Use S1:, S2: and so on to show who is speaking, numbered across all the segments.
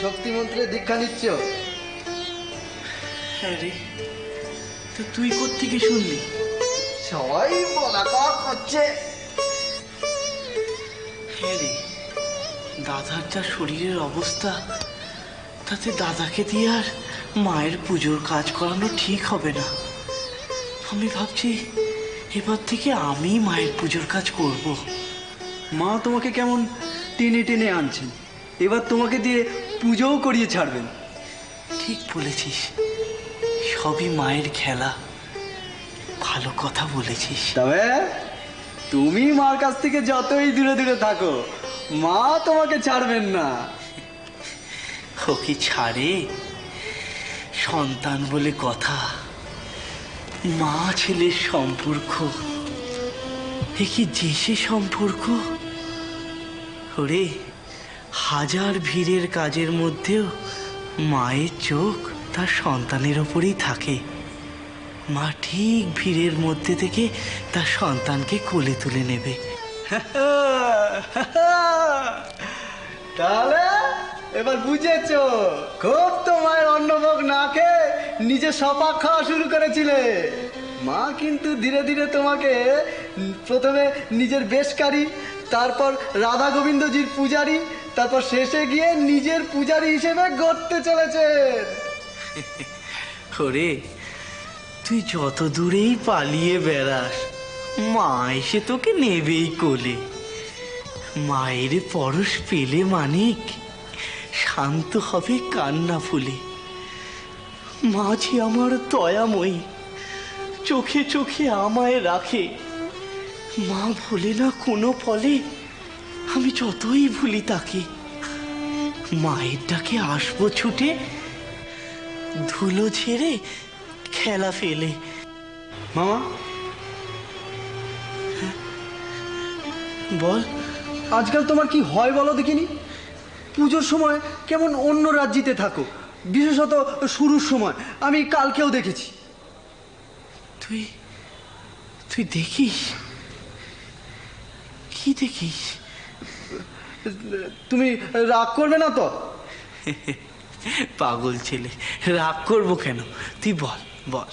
S1: শক্তি মন্ত্রে দীক্ষা নিচ্ছ?
S2: হ্যাঁ রে, তো তুই কোত্থেকে শুনলি?
S1: সবাই বলা করছে।
S2: হ্যাঁ রে, দাদার যা শরীরের অবস্থা, তাতে দাদাকে দিয়ে আর মায়ের পুজোর কাজ করানো ঠিক হবে না। আমি ভাবছি এবার থেকে আমি মায়ের পুজোর কাজ করব।
S3: মা তোমাকে কেমন টেনে টেনে আনছেন, এবার তোমাকে দিয়ে পুজোও করিয়ে ছাড়বেন।
S2: ঠিক বলেছিস, সবই মায়ের খেলা। ভালো কথা বলেছিস।
S3: তবে তুমি মার কাছ থেকে যতই দূরে দূরে থাকো, মা তোমাকে ছাড়বেন না।
S2: ও কি ছাড়ে? সন্তান বলে কথা, মা ছেলের সম্পর্ক, এ কি যে সে সম্পর্ক? ওরে, হাজার ভিড়ের কাজের মধ্যেও মায়ের চোখ তার সন্তানের ওপরেই থাকে। মা ঠিক ভিড়ের মধ্যে থেকে তার সন্তানকে কোলে তুলে নেবে।
S3: তাহলে এবার বুঝেছো, খুব তো মায়ের অন্নভোগ না খেয়ে নিজে সপাক খাওয়া শুরু করেছিলে। মা কিন্তু ধীরে ধীরে তোমাকে প্রথমে নিজের বেশকারী, তারপর রাধা গোবিন্দজির পূজারী, তারপর শেষে গিয়ে নিজের পূজারী হিসেবে গড়তে চলেছেন।
S2: ওরে, তুই যত দূরেই পালিয়ে বেড়াস, মা এসে তোকে নেবেই কোলে। মায়ের পরশ পেলে মানিক শান্ত হবে কান্না ফুলে। মাঝি আমার দয়াময়ী, চোখে চোখে আমায় রাখে। মা ভোলে না কোনো ফলে, আমি যতই ভুলি তাকে। মায়ের ডাকে আসবো ছুটে, ধুলো ছেড়ে খেলা ফেলে।
S3: মামা,
S2: বল,
S3: আজকাল তোমার কি হয় বলো দেখিনি? পুজোর সময় কেমন অন্য রাজ্যিতে থাকো, বিশেষত শুরুর সময়। আমি কালকেও দেখেছি।
S2: তুই তুই দেখিস? কি দেখিস?
S3: তুমি রাগ করবে না তো?
S2: পাগল ছেলে, রাগ করবো কেন? তুই বল বল।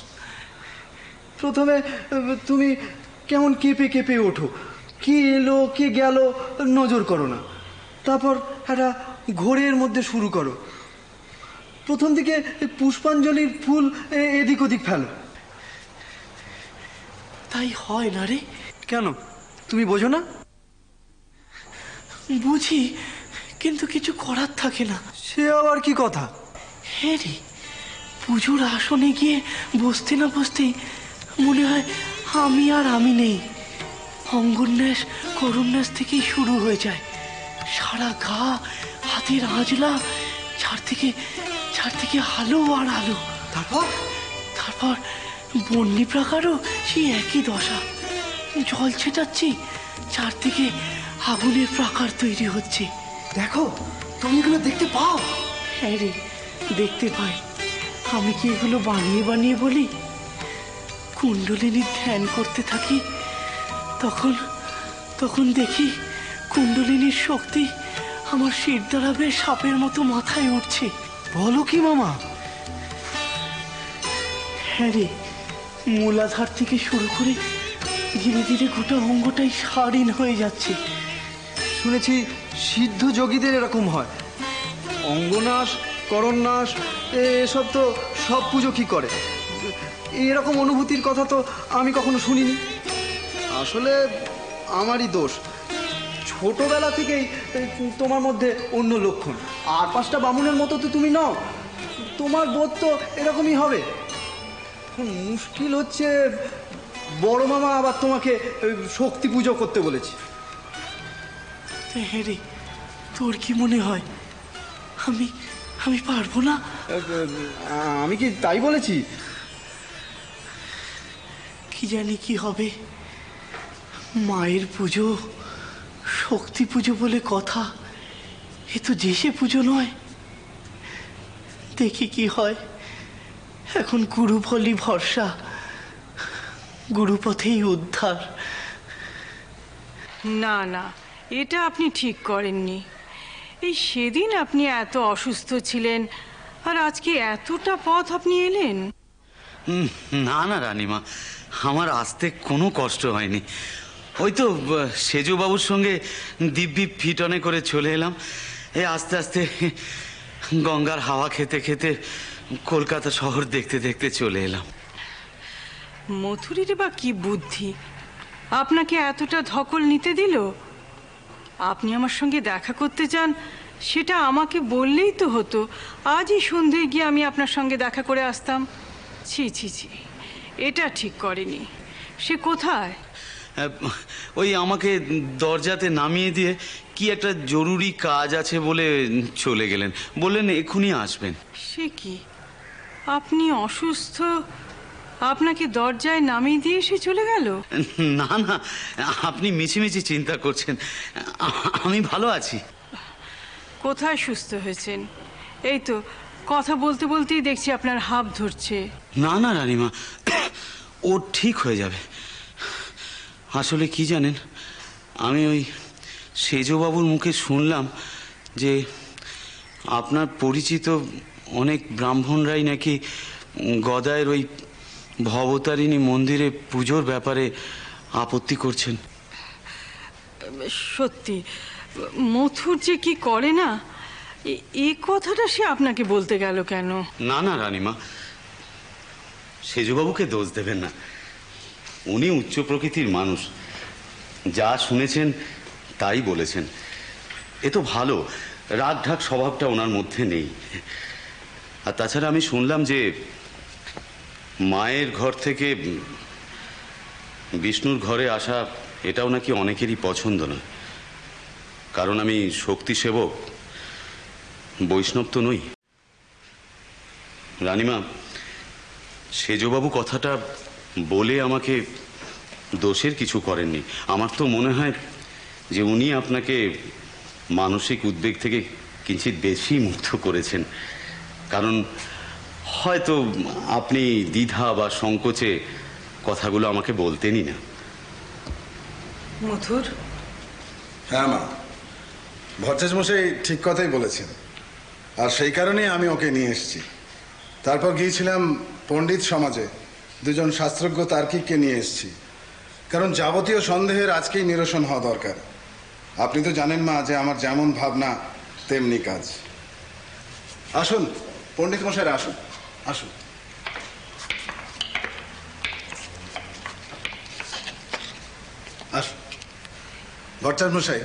S3: প্রথমে তুমি কেমন কেঁপে কেঁপে ওঠো, কে এলো কে গেল নজর করো না। তারপর একটা ঘোরের মধ্যে শুরু করো। প্রথম দিকে পুষ্পাঞ্জলির ফুল এদিক ওদিক ফেলো।
S2: তাই হয় না রে?
S3: কেন, তুমি বোঝো না?
S2: বুঝি, কিন্তু কিছু করার থাকে না।
S3: সে আবার কি কথা?
S2: হ্যাঁ রে, পুজোর আসনে গিয়ে বসতে না বসতেই মনে হয় আমি আর আমি নেই। অঙ্গন্যাস করুন্যাস থেকেই শুরু হয়ে যায়। সারা গা হাতের আঁচলা, চারদিকে আলো আর আলো।
S3: তারপর
S2: তারপর বন্যি প্রাকারও সেই একই দশা। জল ছেটাচ্ছি, চারদিকে আগুনের প্রাকার তৈরি হচ্ছে।
S3: দেখো, তুমি এগুলো দেখতে পাও?
S2: হ্যাঁ রে, দেখতে পাই। আমি কি এগুলো বানিয়ে বানিয়ে বলি? কুণ্ডলিনীর ধ্যান করতে থাকি, তখন দেখি কুণ্ডলিনীর শক্তি আমার শির দ্বারাবে সাপের মতো মাথায় উঠছে।
S3: বলো কি মামা?
S2: হ্যাঁ রে, মূলাধার থেকে শুরু করে ধীরে ধীরে গোটা অঙ্গটাই স্বাধীন হয়ে যাচ্ছে।
S3: শুনেছি সিদ্ধ যোগীদের এরকম হয়। অঙ্গনাশ, করন্যাস, এসব তো সব পুজো কি করে। এরকম অনুভূতির কথা তো আমি কখনো শুনিনি। আসলে আমারই দোষ। ছোটবেলা থেকেই তোমার মধ্যে অন্য লক্ষণ। আর পাঁচটা বামুনের মতো তো তুমি নও। তোমার বোধ তো এরকমই হবে। মুশকিল হচ্ছে, বড় মামা আবার তোমাকে শক্তি পুজো করতে বলেছে।
S2: হ্যাঁ রে, তোর কি মনে হয় আমি পারবো না?
S3: আমি কি তাই বলেছি?
S2: কি জানি কি হবে। মায়ের পুজো, শক্তি পুজো বলে কথা, এ তো যে সে পুজো নয়। দেখি কি হয়। এখন গুরুফলই ভরসা, গুরুপথেই উদ্ধার।
S4: না না, এটা আপনি ঠিক করেননি। এই সেদিন আপনি এত অসুস্থ ছিলেন, আর আজকে এতটা পথ আপনি এলেন?
S5: না না রানীমা, আমার আসতে কোনো কষ্ট হয়নি। ওই তো সেজুবাবুর সঙ্গে দিব্যি ফিটনে করে চলে এলাম। এই আস্তে আস্তে গঙ্গার হাওয়া খেতে খেতে কলকাতা শহর দেখতে দেখতে চলে এলাম।
S4: মথুরির বা কি বুদ্ধি আপনাকে এতটা ধকল নিতে দিল? আপনি আমার সঙ্গে দেখা করতে চান, সেটা আমাকে বললেই তো হতো। আজই সন্ধ্যায় গিয়ে আমি আপনার সঙ্গে দেখা করে আসতাম। ছি ছি ছি, এটা ঠিক করেনি। সে কোথায়?
S5: ওই আমাকে দরজাতে নামিয়ে দিয়ে কি একটা জরুরি কাজ আছে বলে চলে গেলেন, বললেন এক্ষুনি আসবেন।
S4: সে কি, আপনি অসুস্থ, আপনাকে দরজায় নামিয়ে দিয়ে সে চলে গেল?
S5: না না, আপনি মিছিমিছি চিন্তা করছেন, আমি ভালো আছি।
S4: কোথায় সুস্থ হয়েছেন? এই তো কথা বলতে বলতেই দেখছি আপনার হাঁপ ধরছে।
S5: না না রানীমা, ও ঠিক হয়ে যাবে। আসলে কি জানেন, আমি ওই সেজবাবুর মুখে শুনলাম যে আপনার পরিচিত অনেক ব্রাহ্মণরাই নাকি গদায়ের ওই ভবতারিণী মন্দিরে পুজোর ব্যাপারে আপত্তি করছেন।
S4: সত্যি, মথুর যে কি করে না, এই কথাটা সে আপনাকে বলতে গেল কেন?
S5: না না রানীমা, সেজবাবুকে দোষ দেবেন না। উনি উচ্চ প্রকৃতির মানুষ, যা শুনেছেন তাই বলেছেন। এ তো ভালো, রাগ ঢাক স্বভাবটা ওনার মধ্যে নেই। আর তাছাড়া আমি শুনলাম যে মায়ের ঘর থেকে বিষ্ণুর ঘরে আসা এটাও নাকি অনেকেরই পছন্দ না। কারণ আমি শক্তি সেবক, বৈষ্ণব তো নই। রানীমা, সেজবাবু কথাটা বলে আমাকে দোষের কিছু করেননি। আমার তো মনে হয় যে উনি আপনাকে মানসিক উদ্বেগ থেকে কিঞ্চিত বেশি মুক্ত করেছেন। কারণ হয়তো আপনি দ্বিধা বা সংকোচে কথাগুলো আমাকে বলতেনই না।
S4: মথুর,
S6: হ্যাঁ মা, ভট্টাচ মশাই ঠিক কথাই বলেছেন। আর সেই কারণেই আমি ওকে নিয়ে এসেছি। তারপর গিয়েছিলাম পণ্ডিত সমাজে, দুজন শাস্ত্রজ্ঞ তার্কিককে নিয়ে এসেছি। কারণ যাবতীয় সন্দেহের আজকেই নিরসন হওয়া দরকার। আপনি তো জানেন মা যে আমার যেমন ভাবনা তেমনি কাজ। আসুন পণ্ডিত মশাইরা, আসুন আসুন। আসুন ভট্টাচ মশাই,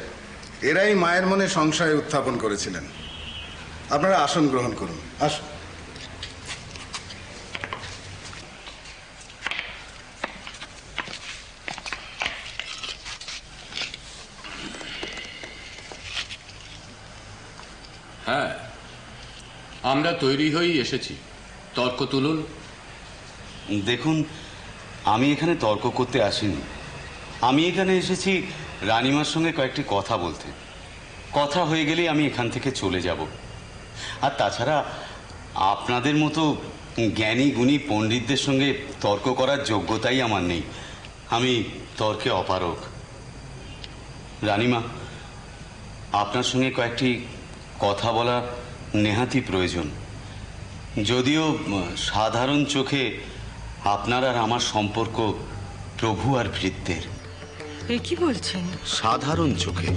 S6: এরাই মায়ের মনে সংশয় উত্থাপন করেছিলেন। আপনারা আসন গ্রহণ করুন, আসুন।
S7: হ্যাঁ, আমরা তৈরি হয়েই এসেছি। তর্ক তুলুন।
S5: দেখুন, আমি এখানে তর্ক করতে আসিনি। আমি এখানে এসেছি রানীমার সঙ্গে কয়েকটি কথা বলতে। কথা হয়ে গেলেই আমি এখান থেকে চলে যাব। আর তাছাড়া আপনাদের মতো জ্ঞানী গুণী পণ্ডিতদের সঙ্গে তর্ক করার যোগ্যতাই আমার নেই। আমি তর্কে অপারগ। রানীমা, আপনার সঙ্গে কয়েকটি কথা বলা নেহাতি প্রয়োজন। যদিও সাধারণ চোখে আপনার আর আমার সম্পর্ক প্রভু আর ভৃত্যের।
S4: এ কি বলছেন?
S5: সাধারণ চোখে।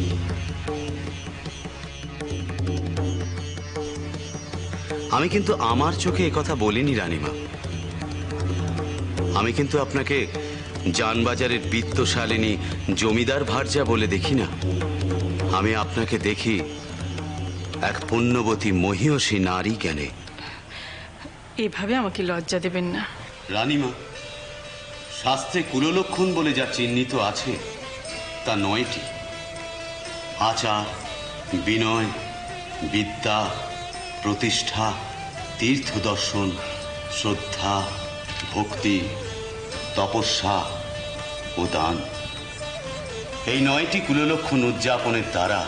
S5: আমি কিন্তু আমার চোখে একথা বলিনি রানীমা। আমি কিন্তু আপনাকে জানবাজারের বিত্তশালিনী জমিদার ভার্যা বলে দেখি না। আমি আপনাকে দেখি এক পুণ্যবতী মহীয়সী নারী জ্ঞানে।
S4: এভাবে আমাকে লজ্জা দেবেন না।
S5: রানীমা, শাস্ত্রে কুললক্ষণ বলে যা চিহ্নিত আছে তা 9টি। আচার, বিনয়, বিদ্যা, প্রতিষ্ঠা, তীর্থ দর্শন, শ্রদ্ধা, ভক্তি, তপস্যা ও দান। এই 9টি কুললক্ষণ উদযাপনের দ্বারা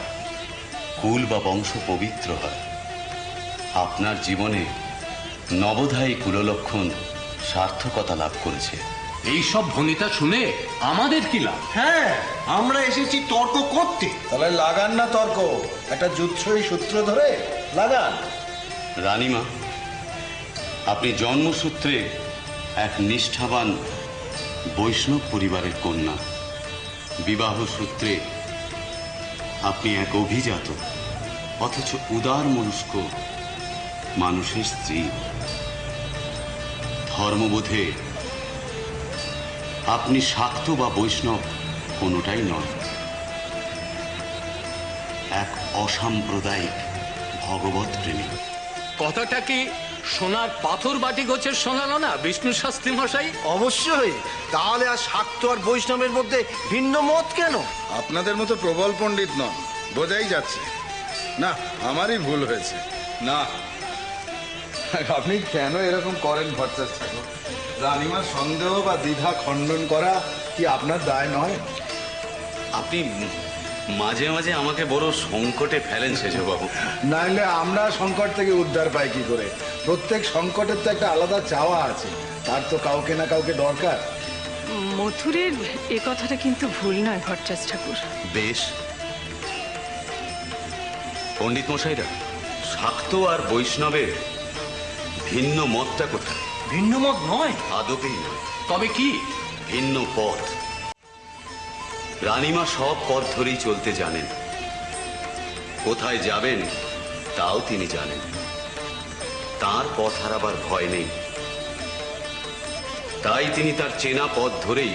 S5: কুল বা বংশ পবিত্র হয়। আপনার জীবনে নবধায়ী কুললক্ষণ সার্থকতা লাভ করেছে।
S7: এইসব ভনিতা শুনে আমাদের কি লাভ?
S8: হ্যাঁ, আমরা এসেছি তর্ক করতে।
S6: তাহলে লাগান না তর্ক, একটা জুৎসই সূত্র ধরে লাগান।
S5: রানীমা, আপনি জন্মসূত্রে এক নিষ্ঠাবান বৈষ্ণব পরিবারের কন্যা, বিবাহ সূত্রে আপনি এক অভিজাত অথচ উদার মনস্ক মানুষের স্ত্রী। ধর্মবোধে আপনি শাক্ত বা বৈষ্ণব কোনোটাই নন, এক অসাম্প্রদায়িক ভগবত প্রেমী।
S7: কথাটা কি সোনার পাথর বাটি গোছের শোনালো না বিষ্ণু শাস্ত্রী মশাই?
S8: অবশ্যই। তাহলে আর শাক্ত আর বৈষ্ণবের মধ্যে ভিন্ন মত কেন?
S6: আপনাদের মতো প্রবল পণ্ডিত নন, বোঝাই যাচ্ছে। না, আমারই ভুল হয়েছে। না, আপনি কেন এরকম করেন ভট্টাচার্য ঠাকুর? রানীমার সন্দেহ বা দ্বিধা খণ্ডন করা কি আপনার দায় নয়?
S5: আপনি মাঝে মাঝে আমাকে বড় সংকটে ফেলেন সেজবাবু।
S6: নাইলে আমরা সংকট থেকে উদ্ধার পাই কি করে? প্রত্যেক সংকটের তো একটা আলাদা চাওয়া আছে, তার তো কাউকে না কাউকে দরকার।
S4: মথুরের এ কথাটা কিন্তু ভুল নয় ভট্টাচার্য ঠাকুর।
S5: বেশ, পণ্ডিত মশাইরা, শাক্ত আর বৈষ্ণবের ভিন্ন মতটা কোথায়?
S8: ভিন্ন মত নয়,
S5: আদপেই নয়,
S7: তবে কি?
S5: ভিন্ন পথ। রানীমা সব পথ ধরেই চলতে জানেন, কোথায় যাবেন তাও তিনি জানেন। তার পথ হারাবার ভয় নেই, তাই তিনি তার চেনা পথ ধরেই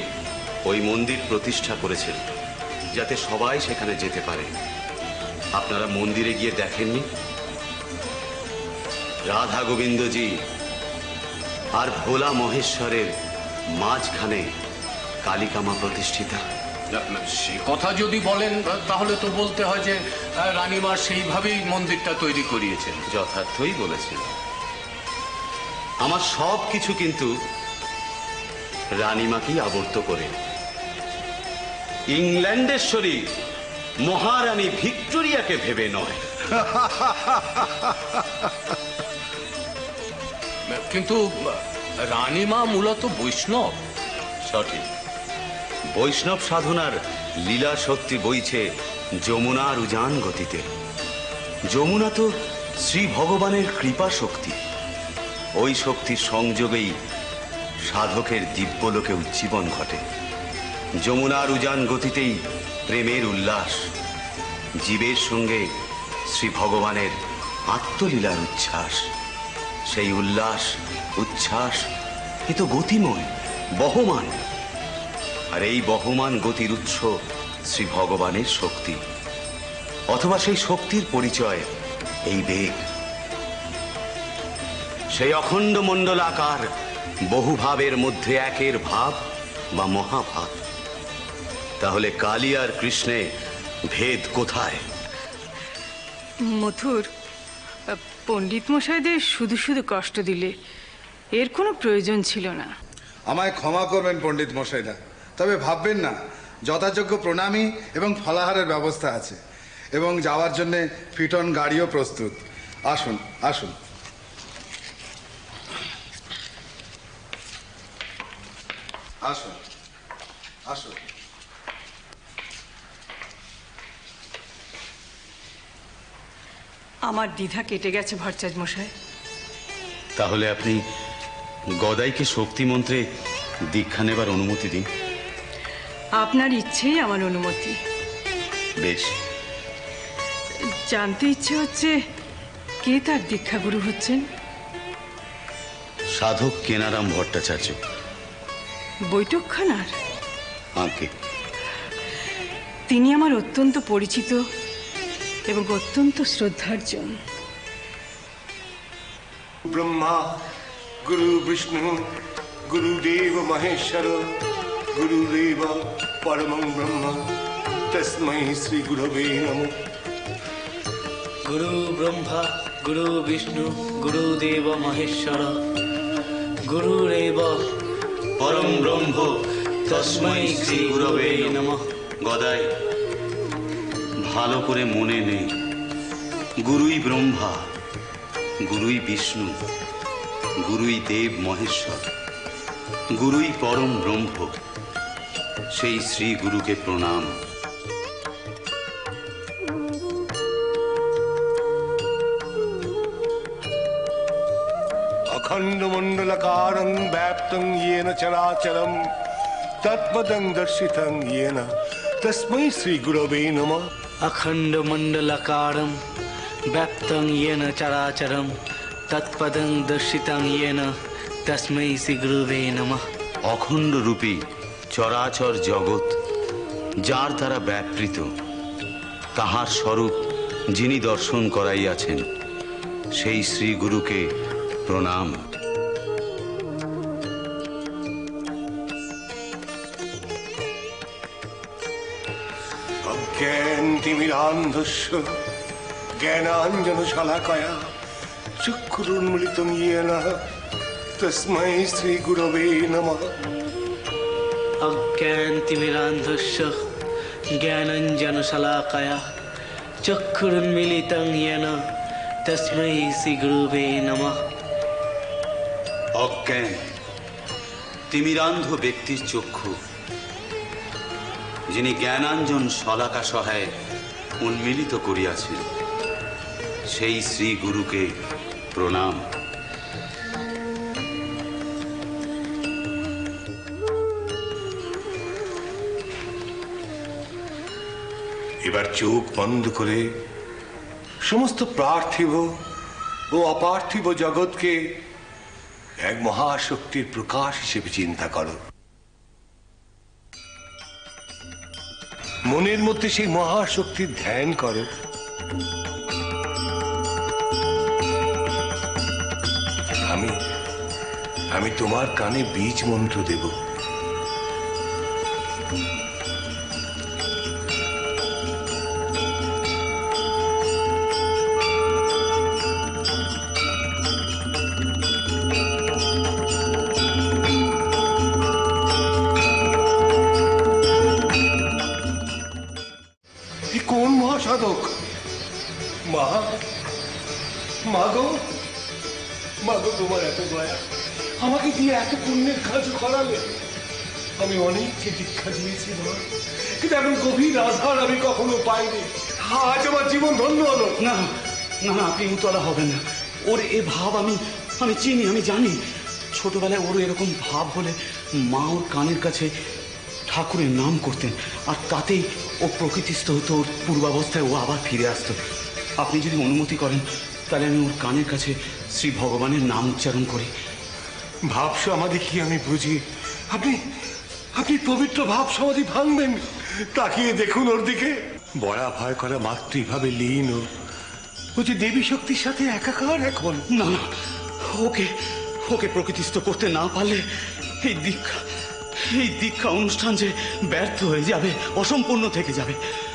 S5: ওই মন্দির প্রতিষ্ঠা করেছেন, যাতে সবাই সেখানে যেতে পারে। আপনারা মন্দিরে গিয়ে দেখেননি? রাধা গোবিন্দজি আর ভোলা মহেশ্বরের মাঝখানে কালিকামা প্রতিষ্ঠিতা।
S7: সে কথা যদি বলেন তাহলে তো বলতে হয় যে রানীমা সেইভাবেই মন্দিরটা তৈরি করিয়েছেন।
S5: যথার্থই বলেছেন। আমার সব কিছু কিন্তু রানীমাকেই আবর্ত করে। ইংল্যান্ডেশ্বরী মহারানী ভিক্টোরিয়াকে ভেবে নয়।
S7: কিন্তু রানীমা মূলত বৈষ্ণব।
S5: সঠিক। বৈষ্ণব সাধনার লীলা শক্তি বইছে যমুনার উজান গতিতে। যমুনা তো শ্রী ভগবানের কৃপা শক্তি। ওই শক্তির সংযোগেই সাধকের দিব্যলোকে উজ্জীবন ঘটে। যমুনার উজান গতিতেই প্রেমের উল্লাস, জীবের সঙ্গে শ্রী ভগবানের আত্মলীলার উচ্ছ্বাস। সেই উল্লাস উচ্ছ্বাস এ তো গতিময়, বহমান। আর এই বহমান গতির উৎস শ্রী ভগবানের শক্তি, অথবা সেই শক্তির পরিচয় এই বেগ। সেই অখণ্ড মণ্ডলাকার বহুভাবের মধ্যে একের ভাব বা মহাভাব। তাহলে কালী আর কৃষ্ণে ভেদ কোথায়?
S4: মথুর, পণ্ডিত মশাইদের শুধু শুধু কষ্ট দিলে এর কোনো প্রয়োজন ছিল না।
S6: আমায় ক্ষমা করবেন পণ্ডিত মশাইরা, তবে ভাববেন না, যথাযোগ্য প্রণামী এবং ফলাহারের ব্যবস্থা আছে, এবং যাওয়ার জন্যে ফিটন গাড়িও প্রস্তুত। আসুন আসুন। আসুন আসুন।
S4: আমার দ্বিধা কেটে গেছে ভট্টাচার্য মশাই।
S5: তাহলে আপনি গদাইকে শক্তি মন্ত্রে দীক্ষা নেবার অনুমতি দিন।
S4: আপনার ইচ্ছেই আমার অনুমতি।
S5: বেশ।
S4: জানতে ইচ্ছে হচ্ছে কে তার দীক্ষাগুরু হচ্ছেন?
S5: সাধক কেনারাম ভট্টাচার্য।
S4: বৈঠকখানার?
S5: আঁকে।
S4: তিনি আমার অত্যন্ত পরিচিত এবং অত্যন্ত শ্রদ্ধার্জন।
S9: ब्रह्मा गुरु विष्णु गुरुदेव महेश्वर गुरुदेव परमं ब्रह्म तस्मै श्री गुरवे नमः।
S2: गुरु ब्रह्मा गुरु विष्णु गुरुदेव महेश्वर गुरुरेव
S5: পরম ব্রহ্ম তস্मै শ্রী গুরবে নমঃ। গদাই, ভালো করে মনে নেই, গুরুই ব্রহ্মা, গুরুই বিষ্ণু, গুরুই দেব মহেশ্বর, গুরুই পরম ব্রহ্ম, সেই শ্রী গুরুকে প্রণাম।
S9: अखंड मंडलकारं व्याप्तं येन चराचरं तत्पदं दर्शितं येन तस्मै श्री गुरवे नमः।
S2: अखंड मंडलाकारं व्याप्तं येन चराचरं तत्पदं दर्शितं येन तस्मै श्री गुरुवे नमः।
S5: অখণ্ড রূপী চরাচর জগৎ যার দ্বারা ব্যাপৃত, তাহার স্বরূপ যিনি দর্শন করাইয়াছেন, সেই শ্রী গুরুকে প্রণাম।
S9: अज्ञानतिमिरान्धस्य ज्ञानाञ्जनशलाकया चक्षुरुन्मीलितं येन तस्मै श्रीगुरवे नमः।
S2: अज्ञानतिमिरान्धस्य ज्ञानाञ्जनशलाकया चक्षुरुन्मीलितं येन तस्मै श्रीगुरुवे नमः।
S5: অজ্ঞান তিমিরান্ধ ব্যক্তির চক্ষু যিনি জ্ঞানাঞ্জন শলাকা সহায়ে উন্মিলিত করিয়াছেন, সেই শ্রী গুরুকে প্রণাম।
S9: এবার চোখ বন্ধ করে সমস্ত পার্থিব ও অপার্থিব জগৎকে এক মহাশক্তির প্রকাশ হিসেবে চিন্তা করো। মনের মধ্যে সেই মহাশক্তির ধ্যান করো। আমি তোমার কানে বীজ মন্ত্র দেব। কোন মহাসাধক? মা মাগো মাগো, তোমার এত দয়া, আমাকে দিয়ে এত পুণ্যের কাজ করালে। আমি অনেককে দীক্ষা দিয়েছি মা, কিন্তু এমন গভীর আধার আমি কখনো পাইনি। আজ আমার জীবন ধন্য হলো।
S2: না না না, আপনি উতলা হবেন না। ওর এ ভাব আমি চিনি, আমি জানি। ছোটবেলায় ওর এরকম ভাব হলে মা ওর কানের কাছে ঠাকুরের নাম করতেন, আর তাতেই ও প্রকৃতিস্থ হতো। ওর পূর্বাবস্থায় ও আবার ফিরে আসতো। আপনি যদি অনুমতি করেন তাহলে আমি ওর কানের কাছে শ্রী ভগবানের নাম উচ্চারণ করি।
S9: ভাব সমাধি কি আমি বুঝি? আপনি পবিত্র ভাব সমাধি ভাঙবেন? তাকিয়ে দেখুন ওর দিকে। বড়া ভয় করা মাতৃভাবে লীন ও যে দেবী শক্তির সাথে একাকার এখন।
S2: না, ওকে প্রকৃতিস্থ করতে না পারলে এই দীক্ষা অনুষ্ঠান যে ব্যর্থ হয়ে যাবে, অসম্পূর্ণ থেকে যাবে।